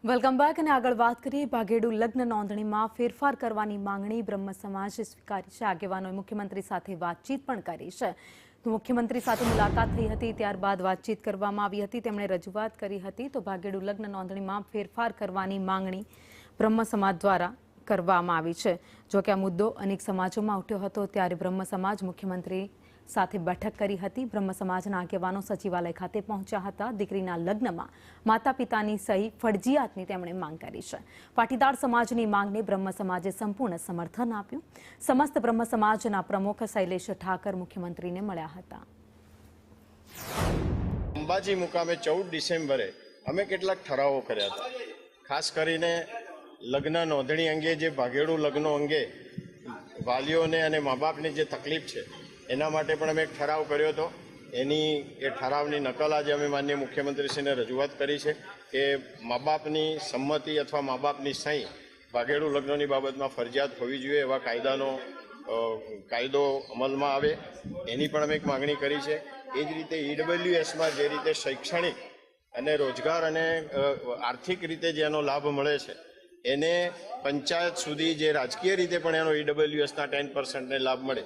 Welcome back અને આગળ વાત કરીએ ભાગેડુ લગ્ન નોંધણીમાં ફેરફાર કરવાની માંગણી બ્રહ્મ સમાજે સ્વીકારી છે। આગેવાનોએ મુખ્યમંત્રી સાથે વાતચીત પણ કરી છે। તો મુખ્યમંત્રી સાથે મુલાકાત થઈ હતી, ત્યારબાદ વાતચીત કરવામાં આવી હતી, તેમણે રજૂઆત કરી હતી। તો ભાગેડુ લગ્ન નોંધણીમાં ફેરફાર કરવાની માંગણી બ્રહ્મ સમાજ દ્વારા કરવામાં આવી છે। જો કે આ મુદ્દો અનેક સમાજોમાં ઉઠ્યો હતો, ત્યારે બ્રહ્મ સમાજ મુખ્યમંત્રી સાથે બેઠક કરી હતી। બ્રહ્મ સમાજના આગેવાનો સચિવાલય ખાતે પહોંચ્યા હતા। દીકરીના લગ્નમાં માતા પિતાની સહી ફરજિયાતની તેમણે માંગ કરી છે। પાટીદાર સમાજની માંગને બ્રહ્મ સમાજે સંપૂર્ણ સમર્થન આપ્યું। સમસ્ત બ્રહ્મ સમાજના પ્રમુખ શૈલેષ ઠાકર મુખ્યમંત્રીને મળ્યા હતા। અંબાજી મુકામે 14 ડિસેમ્બરે અમે કેટલાક ઠરાવો કર્યા હતા। ખાસ કરીને લગ્ન નોંધણી અંગે, જે ભાગેડુ લગ્નો અંગે વાલીઓને અને મા બાપની જે તકલીફ છે એના માટે પણ અમે એક ઠરાવ કર્યો હતો। એ ઠરાવની નકલ આજે અમે માનનીય મુખ્યમંત્રીશ્રીને રજૂઆત કરી છે કે મા બાપની સંમતિ અથવા મા બાપની સહી ભાગેડુ લગ્નોની બાબતમાં ફરજિયાત હોવી જોઈએ, એવા કાયદો અમલમાં આવે, એની પણ અમે એક માગણી કરી છે। એ જ રીતે ઈડબ્લ્યુએસમાં જે રીતે શૈક્ષણિક અને રોજગાર અને આર્થિક રીતે જેનો લાભ મળે છે, એને પંચાયત સુધી જે રાજકીય રીતે પણ એનો ઈડબ્લ્યુએસના 10% લાભ મળે,